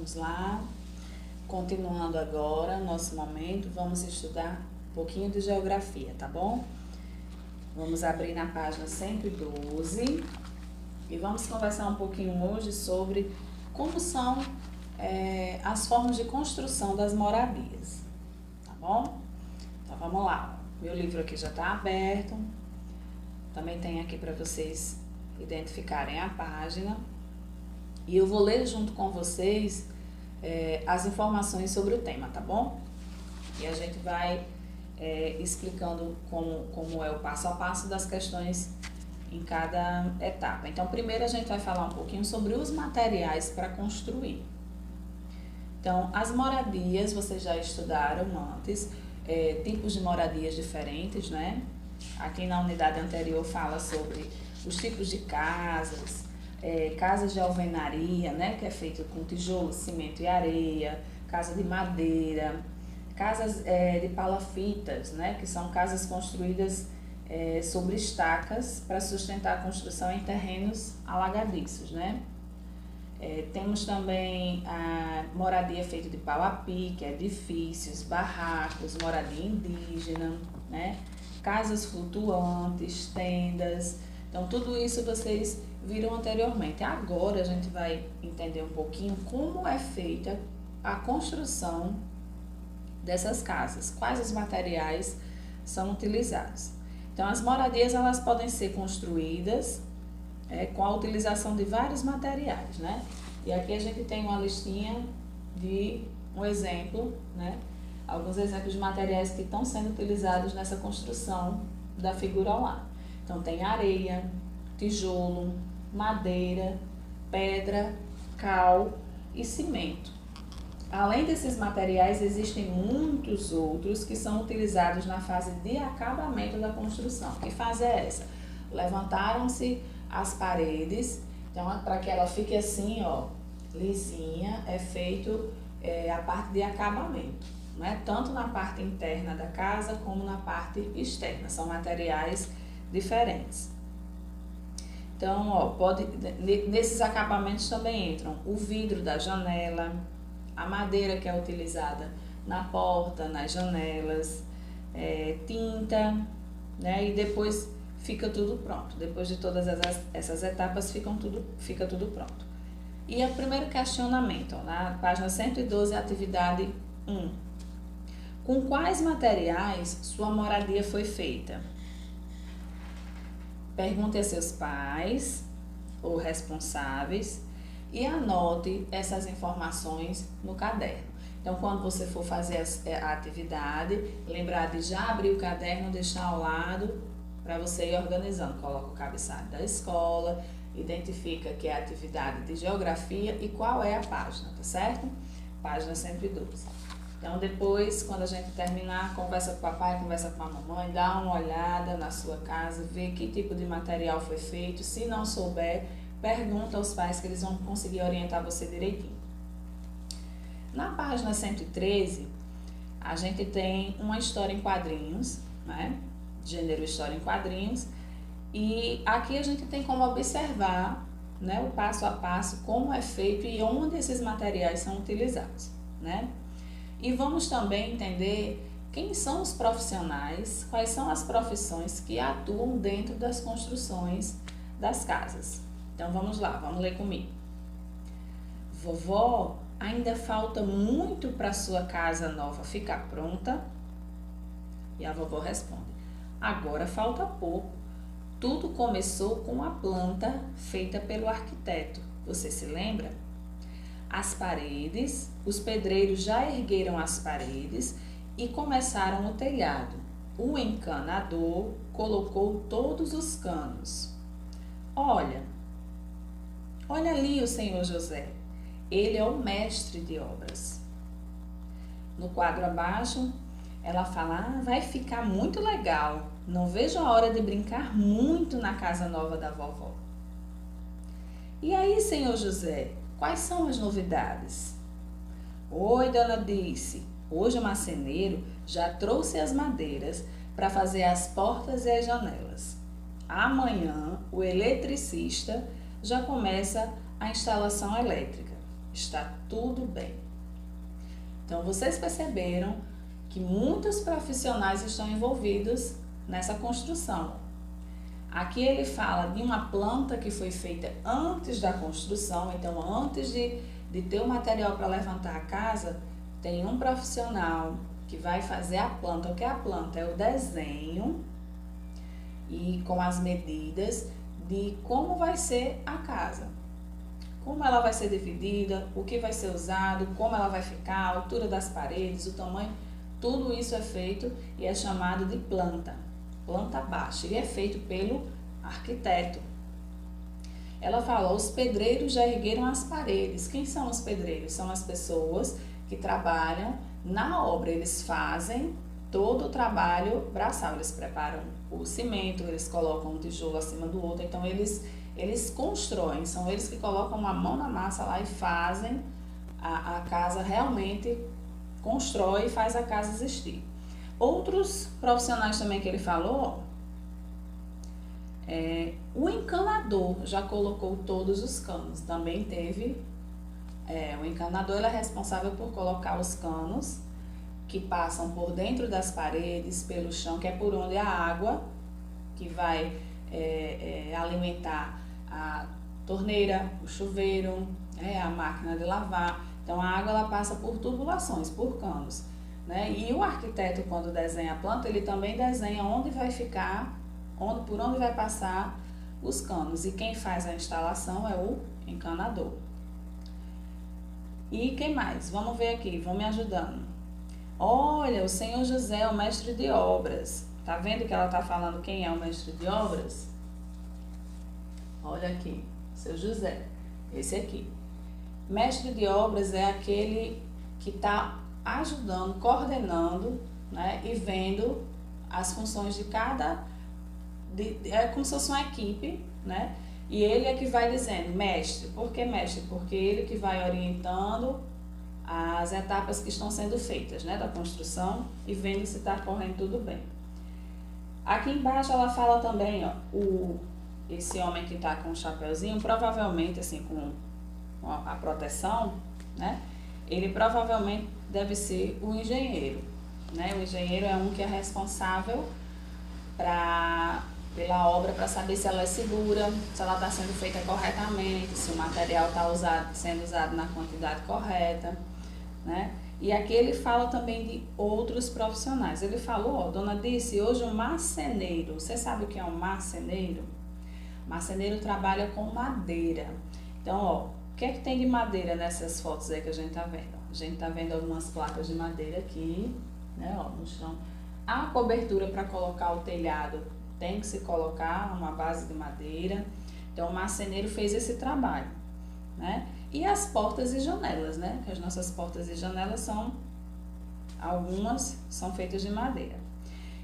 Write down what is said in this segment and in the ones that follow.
Vamos lá. Continuando agora, nosso momento, vamos estudar um pouquinho de geografia, tá bom? Vamos abrir na página 112 e vamos conversar um pouquinho hoje sobre como são as formas de construção das moradias, tá bom? Então vamos lá, meu livro aqui já está aberto, também tem aqui para vocês identificarem a página e eu vou ler junto com vocês as informações sobre o tema, tá bom? E a gente vai explicando como é o passo a passo das questões em cada etapa. Então, primeiro a gente vai falar um pouquinho sobre os materiais para construir. Então, as moradias, vocês já estudaram antes, tipos de moradias diferentes, né? Aqui na unidade anterior fala sobre os tipos de casas, casas de alvenaria, né? Que é feito com tijolo, cimento e areia, casa de madeira, casas de palafitas, né? Que são casas construídas sobre estacas para sustentar a construção em terrenos alagadiços, né? Temos também a moradia feita de pau a pique, edifícios, barracos, moradia indígena, né? Casas flutuantes, tendas. Então, tudo isso vocês viram anteriormente. Agora a gente vai entender um pouquinho como é feita a construção dessas casas, quais os materiais são utilizados. Então, as moradias elas podem ser construídas com a utilização de vários materiais, né? E aqui a gente tem uma listinha de um exemplo, né? Alguns exemplos de materiais que estão sendo utilizados nessa construção da figura ao lado. Então, tem areia, tijolo, madeira, pedra, cal e cimento. Além desses materiais, existem muitos outros que são utilizados na fase de acabamento da construção. Que fase é essa? Levantaram-se as paredes, então para que ela fique assim, ó, lisinha, é feito a parte de acabamento, né? Tanto na parte interna da casa como na parte externa, são materiais diferentes. Então, ó, nesses acabamentos também entram o vidro da janela, a madeira que é utilizada na porta, nas janelas, tinta, né? E depois fica tudo pronto. Depois de todas essas etapas fica tudo pronto. E o primeiro questionamento, ó, na página 112, atividade 1. Com quais materiais sua moradia foi feita? Pergunte a seus pais ou responsáveis e anote essas informações no caderno. Então, quando você for fazer a atividade, lembrar de já abrir o caderno, deixar ao lado para você ir organizando. Coloca o cabeçalho da escola, identifica que é a atividade de geografia e qual é a página, tá certo? Página 112. Então, depois, quando a gente terminar, conversa com o papai, conversa com a mamãe, dá uma olhada na sua casa, vê que tipo de material foi feito. Se não souber, pergunta aos pais que eles vão conseguir orientar você direitinho. Na página 113, a gente tem uma história em quadrinhos, né? Gênero história em quadrinhos. E aqui a gente tem como observar, né, o passo a passo, como é feito e onde esses materiais são utilizados, né? E vamos também entender quem são os profissionais, quais são as profissões que atuam dentro das construções das casas. Então vamos lá, vamos ler comigo. Vovó, ainda falta muito para sua casa nova ficar pronta? E a vovó responde, agora falta pouco. Tudo começou com a planta feita pelo arquiteto. Você se lembra? As paredes, os pedreiros já ergueram as paredes e começaram o telhado. O encanador colocou todos os canos. Olha ali o senhor José. Ele é o mestre de obras. No quadro abaixo, ela fala, vai ficar muito legal. Não vejo a hora de brincar muito na casa nova da vovó. E aí, senhor José, quais são as novidades? Oi, dona Disse. Hoje o marceneiro já trouxe as madeiras para fazer as portas e as janelas. Amanhã, o eletricista já começa a instalação elétrica. está tudo bem. Então, vocês perceberam que muitos profissionais estão envolvidos nessa construção. Aqui ele fala de uma planta que foi feita antes da construção, então antes de ter o material para levantar a casa, tem um profissional que vai fazer a planta. O que é a planta? É o desenho e com as medidas de como vai ser a casa. Como ela vai ser dividida, o que vai ser usado, como ela vai ficar, a altura das paredes, o tamanho, tudo isso é feito e é chamado de planta baixa, e é feito pelo arquiteto. Ela fala, os pedreiros já ergueram as paredes. Quem são os pedreiros? São as pessoas que trabalham na obra, eles fazem todo o trabalho braçal, eles preparam o cimento, eles colocam um tijolo acima do outro, então eles constroem, são eles que colocam a mão na massa lá e fazem a casa, realmente constrói e faz a casa existir. Outros profissionais também que ele falou, o encanador já colocou todos os canos, também teve, o encanador ele é responsável por colocar os canos que passam por dentro das paredes, pelo chão, que é por onde a água que vai alimentar a torneira, o chuveiro, a máquina de lavar. Então a água ela passa por tubulações, por canos. Né? E o arquiteto, quando desenha a planta, ele também desenha onde vai ficar, por onde vai passar os canos. E quem faz a instalação é o encanador. E quem mais? Vamos ver aqui, vão me ajudando. Olha, o senhor José, o mestre de obras. Tá vendo que ela tá falando quem é o mestre de obras? Olha aqui, seu José, esse aqui. Mestre de obras é aquele que está ajudando, coordenando, né, e vendo as funções de cada, é como se fosse uma equipe, né, e ele é que vai dizendo, mestre, por que mestre? Porque ele que vai orientando as etapas que estão sendo feitas, né, da construção e vendo se está correndo tudo bem. Aqui embaixo ela fala também, ó, esse homem que está com o chapéuzinho, provavelmente assim, com a proteção, né, ele provavelmente deve ser o engenheiro, né? O engenheiro é um que é responsável pela obra, para saber se ela é segura, se ela está sendo feita corretamente, se o material está sendo usado na quantidade correta, né? E aqui ele fala também de outros profissionais. Ele falou, ó, dona Dice, hoje um marceneiro, você sabe o que é um marceneiro? Marceneiro trabalha com madeira. Então, ó, o que é que tem de madeira nessas fotos aí que a gente tá vendo? A gente tá vendo algumas placas de madeira aqui, né, ó, no chão. A cobertura para colocar o telhado tem que se colocar uma base de madeira. Então, o marceneiro fez esse trabalho, né? E as portas e janelas, né? Que as nossas portas e janelas algumas são feitas de madeira.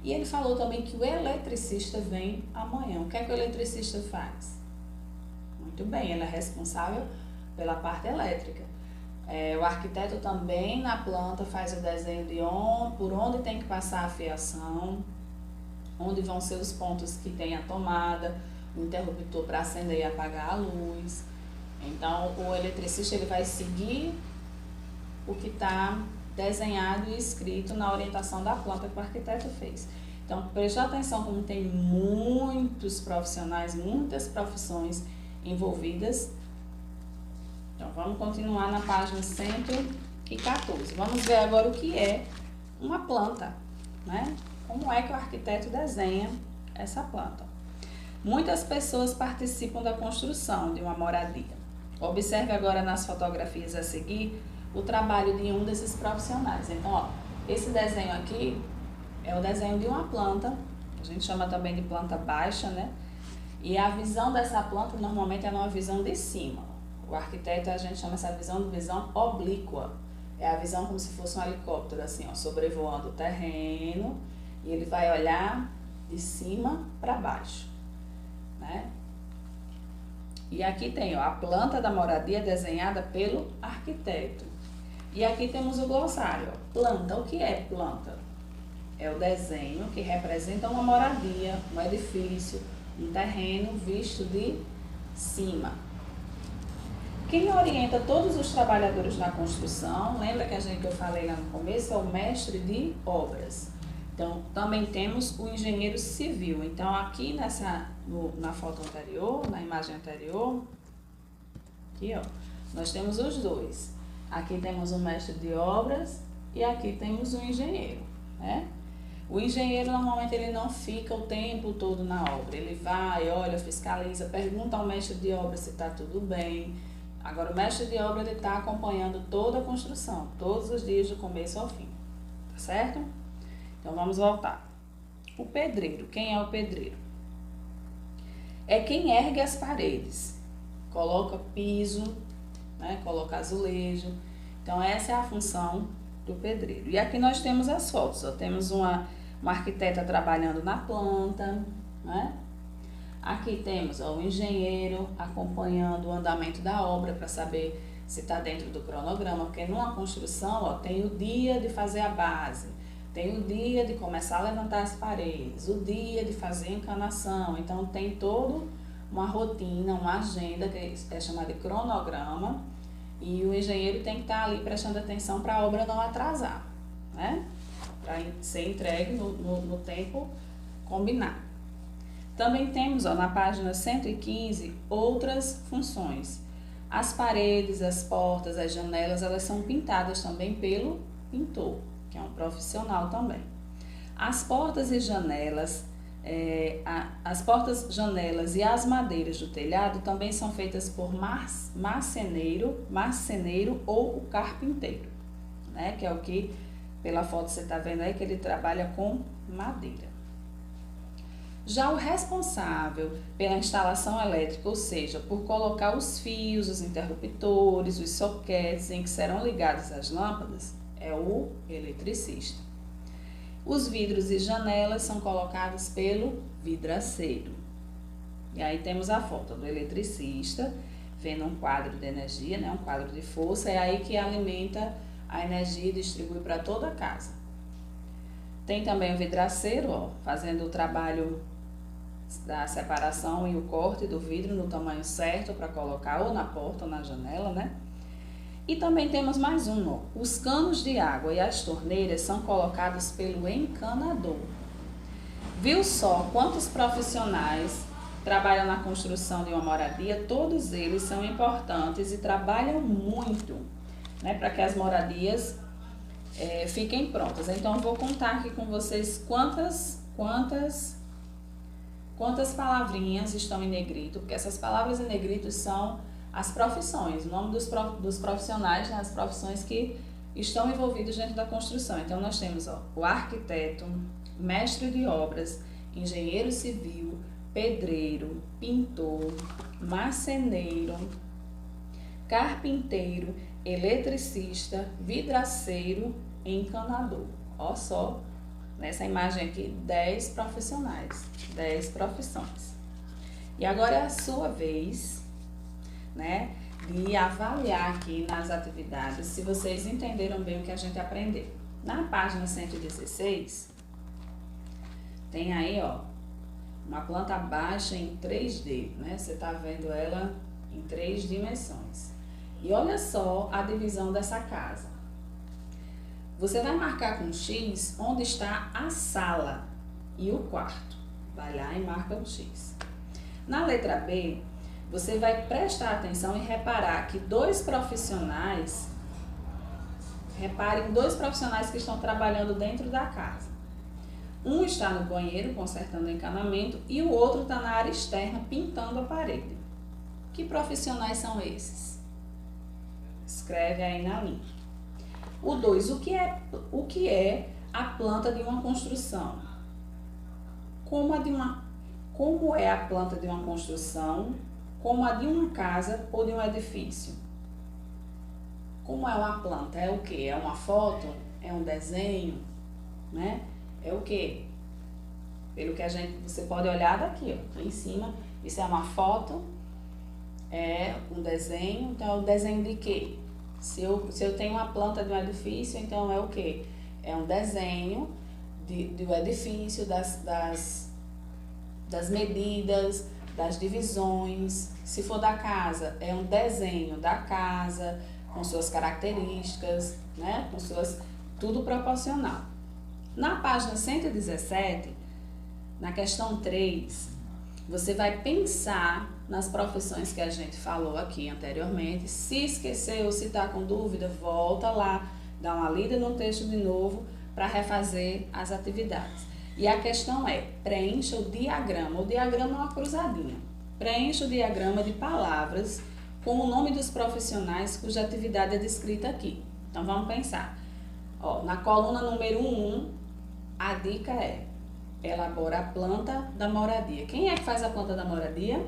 E ele falou também que o eletricista vem amanhã. O que é que o eletricista faz? Muito bem, ele é responsável pela parte elétrica. O arquiteto também na planta faz o desenho de por onde tem que passar a fiação, onde vão ser os pontos que tem a tomada, o interruptor para acender e apagar a luz. Então, o eletricista ele vai seguir o que está desenhado e escrito na orientação da planta que o arquiteto fez. Então, preste atenção como tem muitos profissionais, muitas profissões envolvidas. Então, vamos continuar na página 114. Vamos ver agora o que é uma planta, né? Como é que o arquiteto desenha essa planta. Muitas pessoas participam da construção de uma moradia. Observe agora nas fotografias a seguir o trabalho de um desses profissionais. Então, ó, esse desenho aqui é o desenho de uma planta, a gente chama também de planta baixa, né? E a visão dessa planta normalmente é uma visão de cima. O arquiteto, a gente chama essa visão de visão oblíqua. É a visão como se fosse um helicóptero, assim, ó, sobrevoando o terreno, e ele vai olhar de cima para baixo, né? E aqui tem, ó, a planta da moradia desenhada pelo arquiteto. E aqui temos o glossário, ó. Planta, o que é planta? É o desenho que representa uma moradia, um edifício, um terreno visto de cima. Quem orienta todos os trabalhadores na construção, lembra que eu falei lá no começo, é o mestre de obras. Então, também temos o engenheiro civil. Então, aqui na foto anterior, na imagem anterior, aqui ó, nós temos os dois. Aqui temos o mestre de obras e aqui temos o engenheiro, né? O engenheiro, normalmente, ele não fica o tempo todo na obra. Ele vai, olha, fiscaliza, pergunta ao mestre de obras se está tudo bem. Agora, o mestre de obra está acompanhando toda a construção, todos os dias, do começo ao fim. Tá certo? Então, vamos voltar. O pedreiro. Quem é o pedreiro? É quem ergue as paredes. Coloca piso, né? Coloca azulejo. Então, essa é a função do pedreiro. E aqui nós temos as fotos. Ó. Temos uma arquiteta trabalhando na planta, né? Aqui temos ó, o engenheiro acompanhando o andamento da obra para saber se está dentro do cronograma, porque numa construção ó, tem o dia de fazer a base, tem o dia de começar a levantar as paredes, o dia de fazer a encanação, então tem toda uma rotina, uma agenda que é chamada de cronograma, e o engenheiro tem que estar ali prestando atenção para a obra não atrasar, né? Para ser entregue no tempo combinado. Também temos ó, na página 115 outras funções. As paredes, as portas, as janelas, elas são pintadas também pelo pintor, que é um profissional também. As portas e janelas, janelas e as madeiras do telhado também são feitas por marceneiro ou o carpinteiro, né? Que é o que, pela foto você está vendo aí, que ele trabalha com madeira. Já o responsável pela instalação elétrica, ou seja, por colocar os fios, os interruptores, os soquetes em que serão ligadas as lâmpadas, é o eletricista. Os vidros e janelas são colocados pelo vidraceiro. E aí temos a foto do eletricista, vendo um quadro de energia, né, um quadro de força, é aí que alimenta a energia e distribui para toda a casa. Tem também o vidraceiro, ó, fazendo o trabalho da separação e o corte do vidro no tamanho certo para colocar ou na porta ou na janela, né? E também temos mais um, ó. Os canos de água e as torneiras são colocados pelo encanador. Viu só quantos profissionais trabalham na construção de uma moradia? Todos eles são importantes e trabalham muito, né, para que as moradias fiquem prontas. Então, eu vou contar aqui com vocês quantas palavrinhas estão em negrito, porque essas palavras em negrito são as profissões, o nome dos profissionais, né, as profissões que estão envolvidos dentro da construção. Então, nós temos ó, o arquiteto, mestre de obras, engenheiro civil, pedreiro, pintor, marceneiro, carpinteiro, eletricista, vidraceiro, encanador. Ó só, nessa imagem aqui, 10 profissionais, 10 profissões. E agora é a sua vez, né, de avaliar aqui nas atividades se vocês entenderam bem o que a gente aprendeu. Na página 116, tem aí, ó, uma planta baixa em 3D, né? Você tá vendo ela em 3 dimensões. E olha só a divisão dessa casa. Você vai marcar com X onde está a sala e o quarto. Vai lá e marca o X. Na letra B, você vai prestar atenção e reparar que reparem dois profissionais que estão trabalhando dentro da casa. Um está no banheiro consertando o encanamento e o outro está na área externa pintando a parede. Que profissionais são esses? Escreve aí na linha. O 2, o que é a planta de uma construção? Como é a planta de uma construção? Como a de uma casa ou de um edifício? Como é uma planta? É o quê? É uma foto? É um desenho? Né? É o quê? Pelo que você pode olhar daqui, ó, aqui em cima, isso é uma foto, é um desenho, então é o desenho de quê? Se eu tenho uma planta de um edifício, então é o quê? É um desenho do edifício, das medidas, das divisões. Se for da casa, é um desenho da casa, com suas características, né? Com suas, tudo proporcional. Na página 117, na questão 3, você vai pensar nas profissões que a gente falou aqui anteriormente. Se esqueceu, se está com dúvida, volta lá, dá uma lida no texto de novo para refazer as atividades. E a questão é, preencha o diagrama. O diagrama é uma cruzadinha. Preencha o diagrama de palavras com o nome dos profissionais cuja atividade é descrita aqui. Então, vamos pensar. Ó, na coluna número 1, a dica é: elabora a planta da moradia. Quem é que faz a planta da moradia?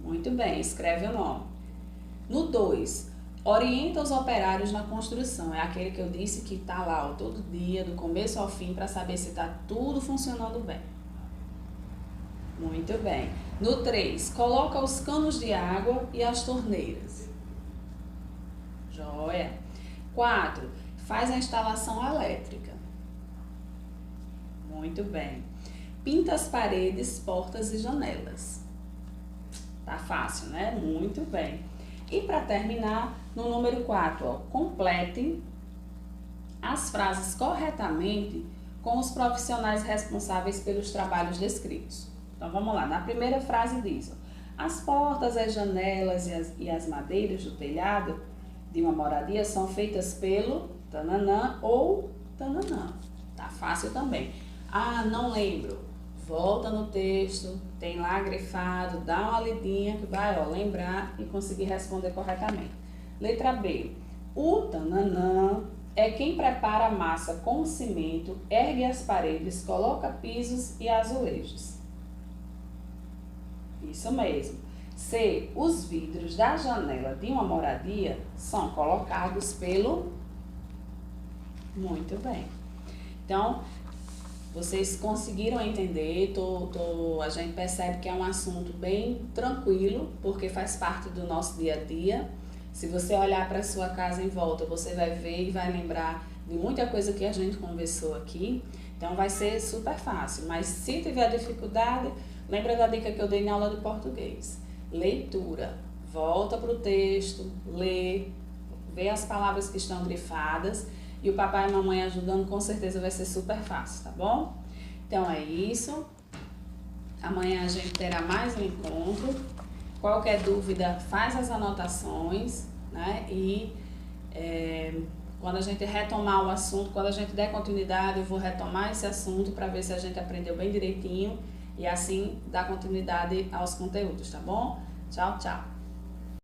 Muito bem, escreve o nome. No 2, orienta os operários na construção. É aquele que eu disse que está lá ó, todo dia, do começo ao fim, para saber se está tudo funcionando bem. Muito bem. No 3, coloca os canos de água e as torneiras. Joia. 4, faz a instalação elétrica. Muito bem. Pinta as paredes, portas e janelas. Tá fácil, né? Muito bem. E para terminar, no número 4, ó, complete as frases corretamente com os profissionais responsáveis pelos trabalhos descritos. Então, vamos lá. Na primeira frase diz, ó, as portas, as janelas e as madeiras do telhado de uma moradia são feitas pelo tananã ou tananã. Tá fácil também. Ah, não lembro. Volta no texto, tem lá grifado, dá uma lidinha que vai ó, lembrar e conseguir responder corretamente. Letra B. O tananã é quem prepara a massa com o cimento, ergue as paredes, coloca pisos e azulejos. Isso mesmo. C. Os vidros da janela de uma moradia são colocados pelo... Muito bem. Então, vocês conseguiram entender, a gente percebe que é um assunto bem tranquilo, porque faz parte do nosso dia a dia. Se você olhar para a sua casa em volta, você vai ver e vai lembrar de muita coisa que a gente conversou aqui. Então vai ser super fácil, mas se tiver dificuldade, lembra da dica que eu dei na aula de português. Leitura, volta para o texto, lê, vê as palavras que estão grifadas. E o papai e a mamãe ajudando, com certeza vai ser super fácil, tá bom? Então é isso. Amanhã a gente terá mais um encontro. Qualquer dúvida, faz as anotações, né? E quando a gente retomar o assunto, quando a gente der continuidade, eu vou retomar esse assunto para ver se a gente aprendeu bem direitinho e assim dar continuidade aos conteúdos, tá bom? Tchau, tchau!